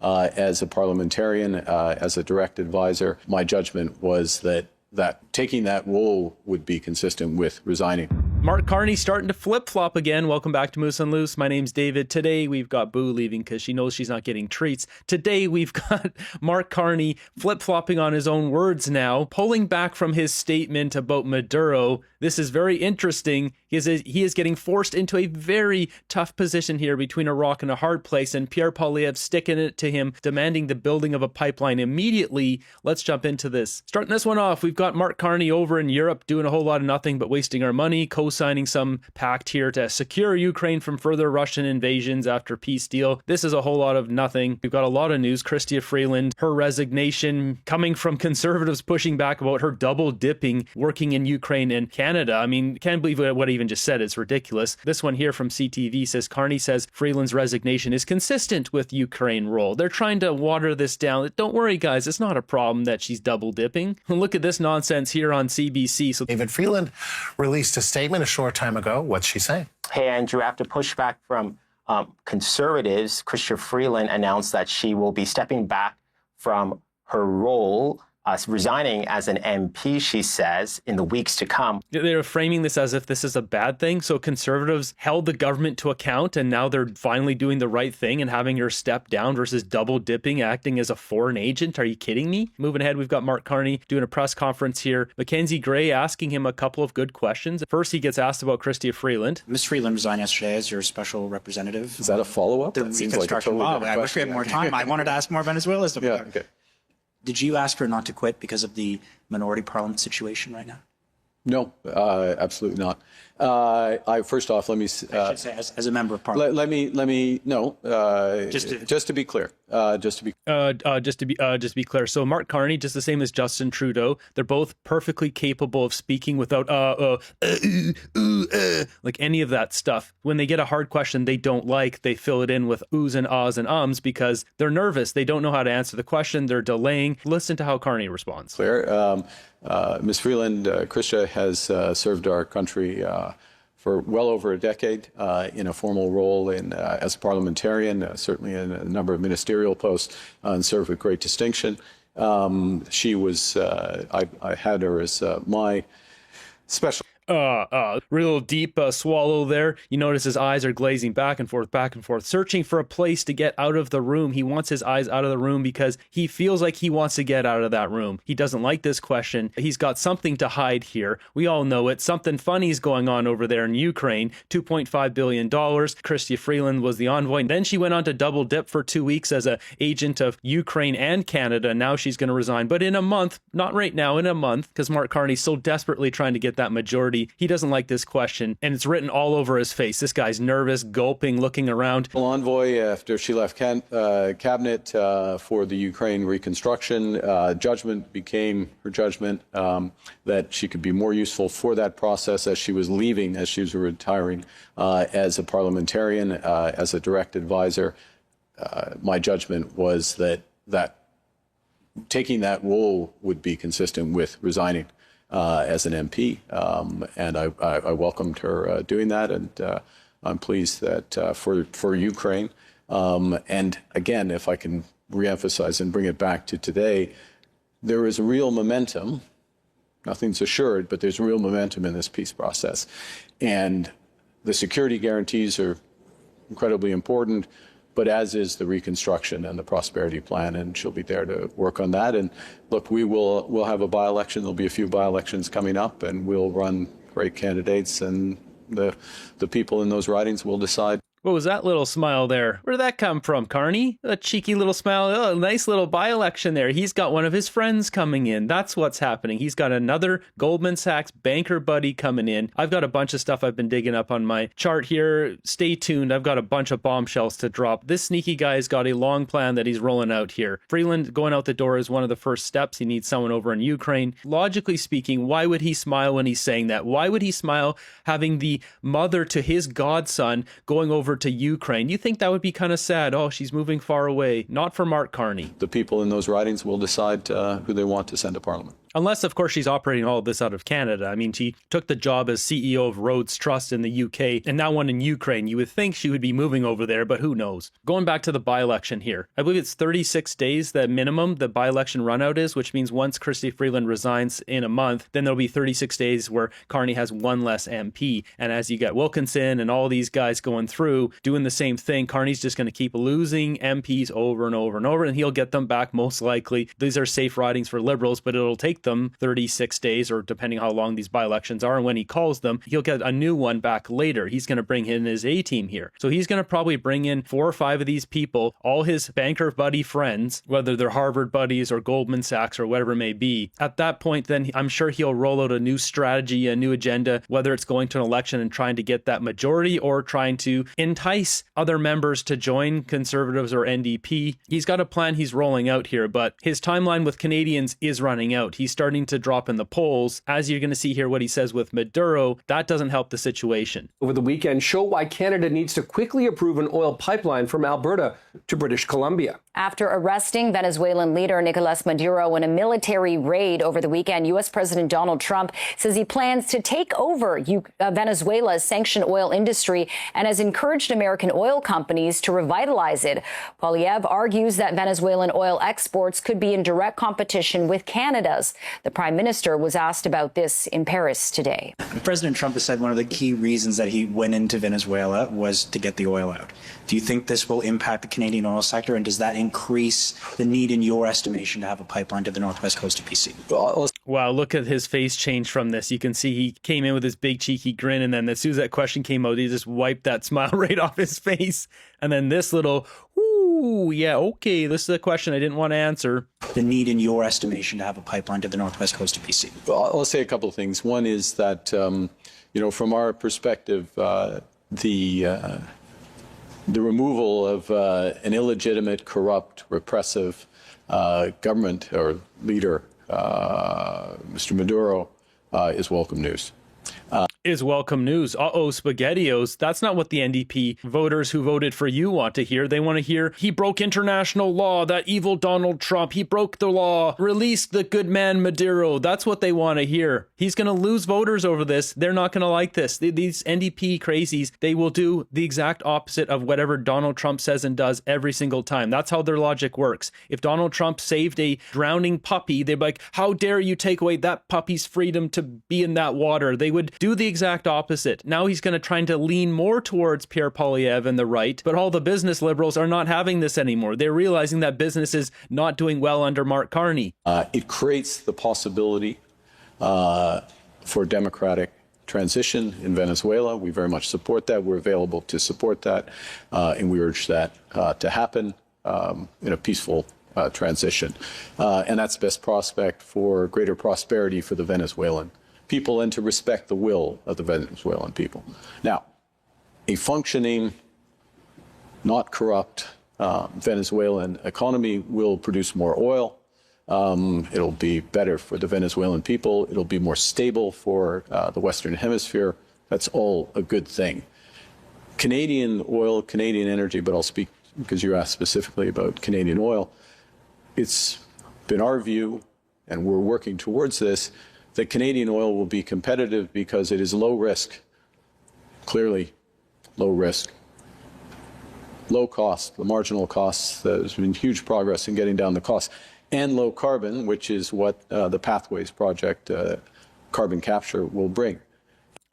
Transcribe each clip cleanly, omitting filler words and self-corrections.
As a parliamentarian, as a direct advisor, my judgment was that taking that role would be consistent with resigning. Mark Carney starting to flip-flop again. Welcome back to Moose and Loose. My name's David. Today we've got Boo leaving because she knows she's not getting treats. Today we've got Mark Carney flip-flopping on his own words now, pulling back from his statement about Maduro. This is very interesting. He is getting forced into a very tough position here between a rock and a hard place, and Pierre Poilievre sticking it to him, demanding the building of a pipeline immediately. Let's jump into this. Starting this one off, we've got Mark Carney over in Europe doing a whole lot of nothing but wasting our money, co-signing some pact here to secure Ukraine from further Russian invasions after peace deal. This is a whole lot of nothing. We've got a lot of news. Chrystia Freeland, her resignation coming from conservatives pushing back about her double dipping, working in Ukraine and Canada. I mean, can't believe what I even just said. It's ridiculous. This one here from CTV says, Carney says Freeland's resignation is consistent with Ukraine role. They're trying to water this down. Don't worry, guys. It's not a problem that she's double dipping. Look at this nonsense here on CBC. So David Freeland released a statement a short time ago. What's she saying? Hey, Andrew, after pushback from conservatives, Chrystia Freeland announced that she will be stepping back from her role, resigning as an MP, she says, in the weeks to come. They're framing this as if this is a bad thing. So conservatives held the government to account, and now they're finally doing the right thing and having her step down versus double dipping, acting as a foreign agent. Are you kidding me? Moving ahead, we've got Mark Carney doing a press conference here. Mackenzie Gray asking him a couple of good questions. First, he gets asked about Chrystia Freeland. Ms. Freeland resigned yesterday as your special representative. Is that a follow-up? The That seems like a totally law. different I wish we had more time. I wanted to ask more Venezuela stuff. Yeah, okay. Did you ask her not to quit because of the minority parliament situation right now? No, absolutely not. First off, let me. I should say, as a member of parliament. Let me. No. Just to be clear. Just to be clear. So Mark Carney, just the same as Justin Trudeau, they're both perfectly capable of speaking without like any of that stuff. When they get a hard question they don't like, they fill it in with oohs and ahs and ums because they're nervous. They don't know how to answer the question. They're delaying. Listen to how Carney responds. Clear. Ms. Freeland, Chrystia has served our country for well over a decade in a formal role as a parliamentarian, certainly in a number of ministerial posts, and served with great distinction. She was, I had her as my special. Real deep swallow there. You notice his eyes are glazing back and forth, searching for a place to get out of the room. He wants his eyes out of the room because he feels like he wants to get out of that room. He doesn't like this question. He's got something to hide here. We all know it. Something funny is going on over there in Ukraine. $2.5 billion. Chrystia Freeland was the envoy. Then she went on to double dip for 2 weeks as an agent of Ukraine and Canada. Now she's going to resign. But in a month, not right now, in a month, because Mark Carney's so desperately trying to get that majority. He doesn't like this question, and it's written all over his face. This guy's nervous, gulping, looking around. Envoy, after she left cabinet for the Ukraine reconstruction, judgment became her judgment that she could be more useful for that process as she was leaving, as she was retiring as a parliamentarian, as a direct advisor. My judgment was that taking that role would be consistent with resigning as an MP, and I welcomed her doing that, and I'm pleased that for Ukraine. And again, if I can reemphasize and bring it back to today, there is real momentum. Nothing's assured, but there's real momentum in this peace process, and the security guarantees are incredibly important. But as is the reconstruction and the prosperity plan, and she'll be there to work on that. And look, we'll have a by-election. There'll be a few by-elections coming up, and we'll run great candidates, and the people in those ridings will decide. What was that little smile there? Where did that come from, Carney? A cheeky little smile. Oh, nice little by-election there. He's got one of his friends coming in. That's what's happening. He's got another Goldman Sachs banker buddy coming in. I've got a bunch of stuff I've been digging up on my chart here. Stay tuned. I've got a bunch of bombshells to drop. This sneaky guy's got a long plan that he's rolling out here. Freeland going out the door is one of the first steps. He needs someone over in Ukraine. Logically speaking, why would he smile when he's saying that? Why would he smile having the mother to his godson going over to Ukraine? You think that would be kind of sad? Oh, she's moving far away. Not for Mark Carney. The people in those ridings will decide who they want to send to Parliament. Unless, of course, she's operating all of this out of Canada. I mean, she took the job as CEO of Rhodes Trust in the UK and now one in Ukraine. You would think she would be moving over there, but who knows? Going back to the by-election here, I believe it's 36 days the minimum the by-election runout is, which means once Chrystia Freeland resigns in a month, then there'll be 36 days where Carney has one less MP. And as you get Wilkinson and all these guys going through doing the same thing, Carney's just going to keep losing MPs over and over and over, and he'll get them back most likely. These are safe ridings for Liberals, but it'll take them 36 days, or depending how long these by-elections are. And when he calls them, he'll get a new one back later. He's going to bring in his A-team here. So he's going to probably bring in 4 or 5 of these people, all his banker buddy friends, whether they're Harvard buddies or Goldman Sachs or whatever it may be. At that point, then I'm sure he'll roll out a new strategy, a new agenda, whether it's going to an election and trying to get that majority or trying to entice other members to join Conservatives or NDP. He's got a plan he's rolling out here, but his timeline with Canadians is running out. He's starting to drop in the polls. As you're going to see here what he says with Maduro, that doesn't help the situation. Over the weekend, show why Canada needs to quickly approve an oil pipeline from Alberta to British Columbia. After arresting Venezuelan leader Nicolas Maduro in a military raid over the weekend, U.S. President Donald Trump says he plans to take over Venezuela's sanctioned oil industry and has encouraged American oil companies to revitalize it. Poilievre argues that Venezuelan oil exports could be in direct competition with Canada's. The Prime Minister was asked about this in Paris today. President Trump has said one of the key reasons that he went into Venezuela was to get the oil out. Do you think this will impact the Canadian oil sector, and does that increase the need, in your estimation, to have a pipeline to the northwest coast of BC? Wow, look at his face change from this. You can see he came in with his big cheeky grin, and then as soon as that question came out, he just wiped that smile right off his face. And then this little, ooh, yeah, okay, this is a question I didn't want to answer. The need, in your estimation, to have a pipeline to the northwest coast of BC? Well, I'll say a couple of things. One is that, from our perspective, the removal of an illegitimate, corrupt, repressive government or leader, Mr. Maduro, is welcome news. Is welcome news. Uh-oh, SpaghettiOs. That's not what the NDP voters who voted for you want to hear. They want to hear, he broke international law, that evil Donald Trump, he broke the law, release the good man Maduro. That's what they want to hear. He's going to lose voters over this. They're not going to like this. These NDP crazies, they will do the exact opposite of whatever Donald Trump says and does every single time. That's how their logic works. If Donald Trump saved a drowning puppy, they'd be like, how dare you take away that puppy's freedom to be in that water? They would do the exact opposite. Now he's going to try to lean more towards Pierre Poilievre and the right, but all the business liberals are not having this anymore. They're realizing that business is not doing well under Mark Carney. It creates the possibility for democratic transition in Venezuela. We very much support that. We're available to support that, and we urge that to happen in a peaceful transition. And that's the best prospect for greater prosperity for the Venezuelan people and to respect the will of the Venezuelan people. Now, a functioning, not corrupt Venezuelan economy will produce more oil. It'll be better for the Venezuelan people. It'll be more stable for the Western Hemisphere. That's all a good thing. Canadian oil, Canadian energy, but I'll speak because you asked specifically about Canadian oil. It's been our view, and we're working towards this, that Canadian oil will be competitive because it is low risk, clearly low risk, low cost, the marginal costs. There's been huge progress in getting down the costs, and low carbon, which is what the Pathways project, carbon capture, will bring.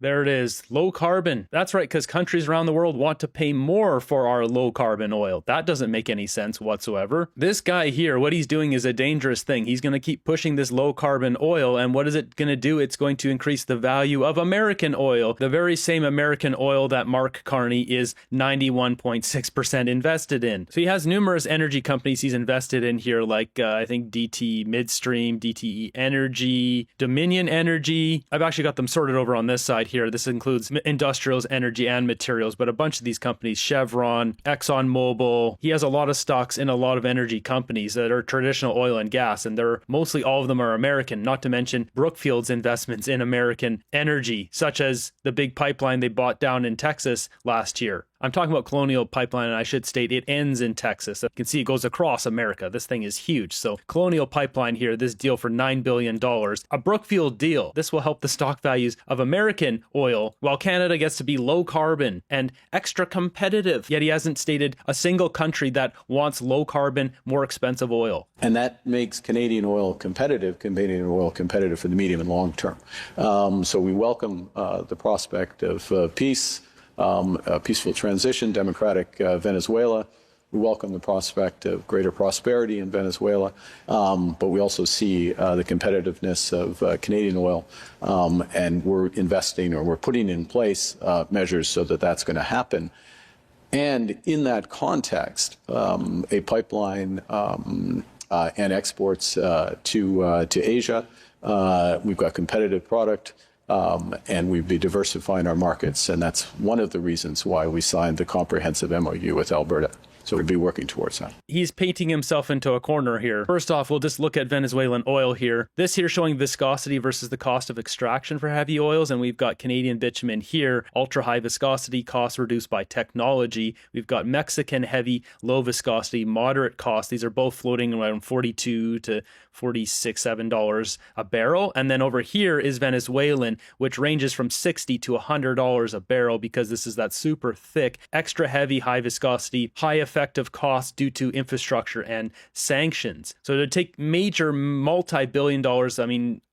There it is. Low carbon. That's right, because countries around the world want to pay more for our low carbon oil. That doesn't make any sense whatsoever. This guy here, what he's doing is a dangerous thing. He's going to keep pushing this low carbon oil. And what is it going to do? It's going to increase the value of American oil, the very same American oil that Mark Carney is 91.6% invested in. So he has numerous energy companies he's invested in here, like I think DT Midstream, DTE Energy, Dominion Energy. I've actually got them sorted over on this side here. This includes industrials, energy, and materials, but a bunch of these companies, Chevron, ExxonMobil. He has a lot of stocks in a lot of energy companies that are traditional oil and gas, and they're mostly all of them are American, not to mention Brookfield's investments in American energy, such as the big pipeline they bought down in Texas last year. I'm talking about Colonial Pipeline, and I should state it ends in Texas. You can see it goes across America. This thing is huge. So Colonial Pipeline here, this deal for $9 billion, a Brookfield deal. This will help the stock values of American oil, while Canada gets to be low carbon and extra competitive. Yet he hasn't stated a single country that wants low carbon, more expensive oil. And that makes Canadian oil competitive for the medium and long term. So we welcome the prospect of peace, a peaceful transition, democratic Venezuela. We welcome the prospect of greater prosperity in Venezuela, but we also see the competitiveness of Canadian oil, and we're investing, or we're putting in place measures so that that's going to happen. And in that context, a pipeline and exports to Asia, we've got competitive product, and we'd be diversifying our markets. And that's one of the reasons why we signed the comprehensive MOU with Alberta. So we'd be working towards that. He's painting himself into a corner here. First off, we'll just look at Venezuelan oil here. This here showing viscosity versus the cost of extraction for heavy oils. And we've got Canadian bitumen here, ultra high viscosity, cost reduced by technology. We've got Mexican heavy, low viscosity, moderate cost. These are both floating around $42 to $46, $7 a barrel. And then over here is Venezuelan, which ranges from $60 to $100 a barrel, because this is that super thick, extra heavy, high viscosity, high effective cost due to infrastructure and sanctions. So to take major multi-billion dollars,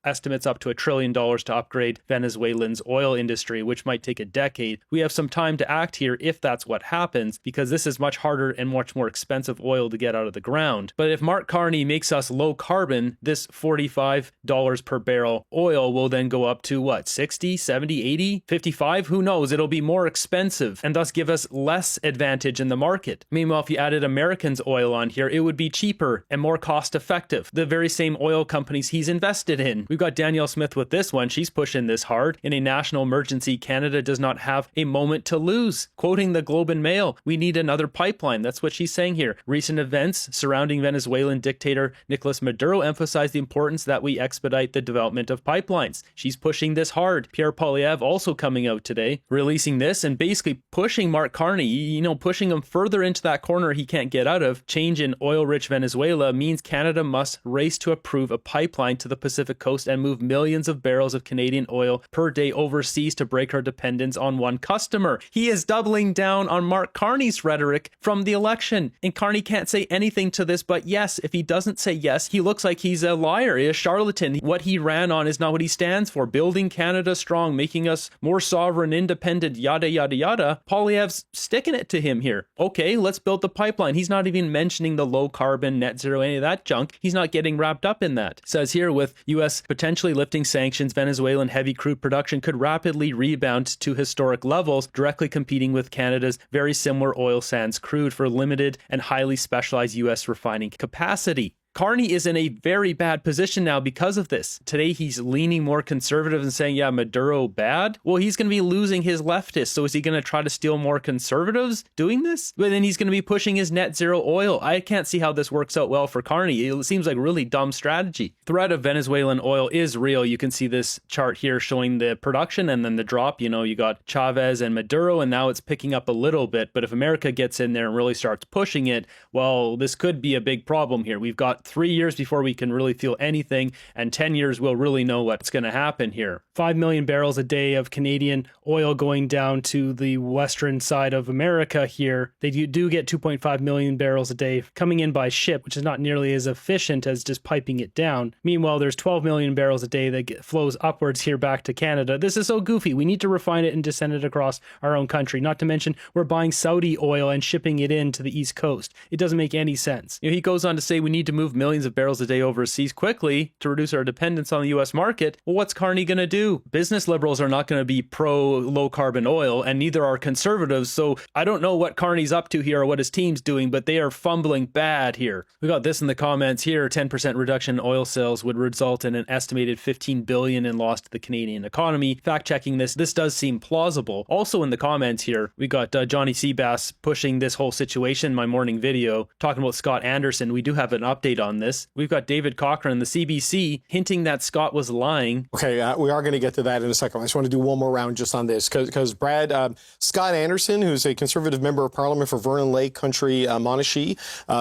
estimates up to $1 trillion to upgrade Venezuelan's oil industry, which might take a decade. We have some time to act here if that's what happens, because this is much harder and much more expensive oil to get out of the ground. But if Mark Carney makes us low carbon, this $45 per barrel oil will then go up to what, 60, 70, 80, 55? Who knows? It'll be more expensive and thus give us less advantage in the market. Meanwhile, if you added Americans' oil on here, it would be cheaper and more cost effective. The very same oil companies he's invested in. We've got Danielle Smith with this one. She's pushing this hard. In a national emergency, Canada does not have a moment to lose. Quoting the Globe and Mail, we need another pipeline. That's what she's saying here. Recent events surrounding Venezuelan dictator Nicolas Maduro emphasize the importance that we expedite the development of pipelines. She's pushing this hard. Pierre Poilievre also coming out today, releasing this and basically pushing Mark Carney, pushing him further into that corner he can't get out of. Change in oil-rich Venezuela means Canada must race to approve a pipeline to the Pacific coast and move millions of barrels of Canadian oil per day overseas to break our dependence on one customer. He is doubling down on Mark Carney's rhetoric from the election. And Carney can't say anything to this but yes. If he doesn't say yes, he looks like he's a liar, a charlatan. What he ran on is not what he stands for. Building Canada strong, making us more sovereign, independent, yada, yada, yada. Poilievre's sticking it to him here. Okay, let's build the pipeline. He's not even mentioning the low carbon, net zero, any of that junk. He's not getting wrapped up in that. Says here, with U.S. potentially lifting sanctions, Venezuelan heavy crude production could rapidly rebound to historic levels, directly competing with Canada's very similar oil sands crude for limited and highly specialized U.S. refining capacity. Carney is in a very bad position now because of this. Today, he's leaning more conservative and saying, yeah, Maduro bad. Well, he's going to be losing his leftists. So is he going to try to steal more conservatives doing this? But then he's going to be pushing his net zero oil. I can't see how this works out well for Carney. It seems like a really dumb strategy. Threat of Venezuelan oil is real. You can see this chart here showing the production and then the drop. You got Chavez and Maduro, and now it's picking up a little bit. But if America gets in there and really starts pushing it, well, this could be a big problem here. We've got 3 years before we can really feel anything, and 10 years we'll really know what's going to happen here. 5 million barrels a day of Canadian oil going down to the western side of America here. They do get 2.5 million barrels a day coming in by ship, which is not nearly as efficient as just piping it down. Meanwhile, there's 12 million barrels a day that flows upwards here back to Canada. This is so goofy. We need to refine it and to send it across our own country. Not to mention, we're buying Saudi oil and shipping it in to the East Coast. It doesn't make any sense. He goes on to say we need to move millions of barrels a day overseas quickly to reduce our dependence on the U.S. market. Well, what's Carney going to do? Business liberals are not going to be pro low carbon oil, and neither are conservatives. So I don't know what Carney's up to here or what his team's doing, but they are fumbling bad here. We got this in the comments here. 10% reduction in oil sales would result in an estimated $15 billion in loss to the Canadian economy. Fact checking this does seem plausible. Also in the comments here, we got Johnny Seabass pushing this whole situation in my morning video, talking about Scott Anderson. We do have an update update on this. We've got David Cochrane, the CBC, hinting that Scott was lying. Okay, we are going to get to that in a second. I just want to do one more round just on this because Brad, Scott Anderson, who's a Conservative member of Parliament for Vernon Lake Country, Monashee,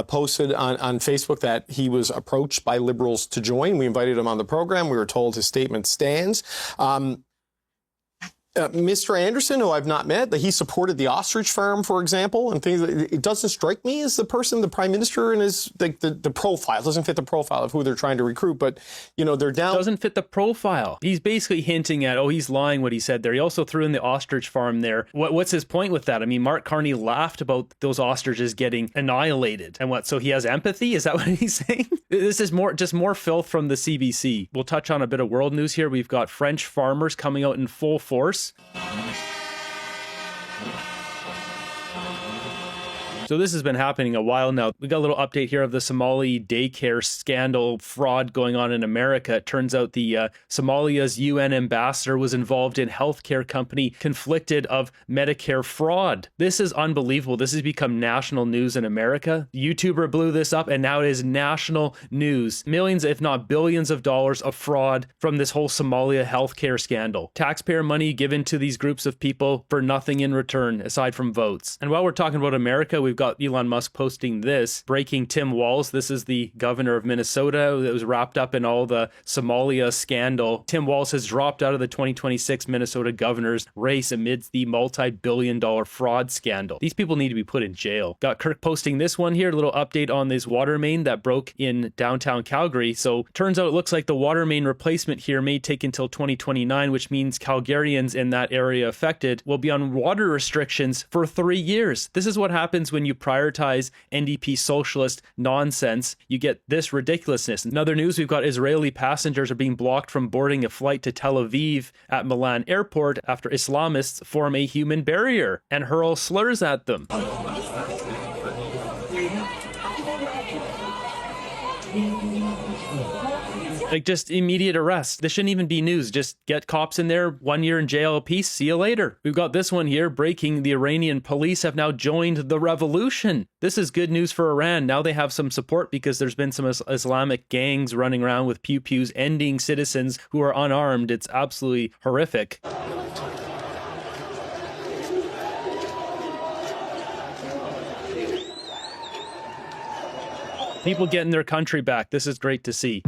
posted on Facebook that he was approached by Liberals to join. We invited him on the program. We were told his statement stands. Mr. Anderson, who I've not met, that he supported the ostrich farm, for example, and things. It doesn't strike me as the person, the prime minister, and his the profile doesn't fit the profile of who they're trying to recruit. But they're down. Doesn't fit the profile. He's basically hinting at, he's lying what he said there. He also threw in the ostrich farm there. What's his point with that? I mean, Mark Carney laughed about those ostriches getting annihilated, and what? So he has empathy? Is that what he's saying? This is more filth from the CBC. We'll touch on a bit of world news here. We've got French farmers coming out in full force. So this has been happening a while now. We got a little update here of the Somali daycare scandal fraud going on in America. It turns out the Somalia's UN ambassador was involved in healthcare company conflicted of Medicare fraud. This is unbelievable. This has become national news in America. YouTuber blew this up and now it is national news. Millions, if not billions of dollars of fraud from this whole Somalia healthcare scandal. Taxpayer money given to these groups of people for nothing in return aside from votes. And while we're talking about America, we've got Elon Musk posting this, breaking Tim Walz. This is the governor of Minnesota that was wrapped up in all the Somalia scandal. Tim Walz has dropped out of the 2026 Minnesota governor's race amidst the multi-billion-dollar fraud scandal. These people need to be put in jail. Got Kirk posting this one here, a little update on this water main that broke in downtown Calgary. So turns out it looks like the water main replacement here may take until 2029, which means Calgarians in that area affected will be on water restrictions for 3 years. This is what happens when you prioritize NDP socialist nonsense. You get this ridiculousness. In other news, we've got Israeli passengers are being blocked from boarding a flight to Tel Aviv at Milan airport after Islamists form a human barrier and hurl slurs at them. Like, just immediate arrest. This shouldn't even be news. Just get cops in there, 1 year in jail apiece. See you later. We've got this one here. Breaking: the Iranian police have now joined the revolution. This is good news for Iran. Now they have some support because there's been some Islamic gangs running around with pew-pews, ending citizens who are unarmed. It's absolutely horrific. People getting their country back. This is great to see.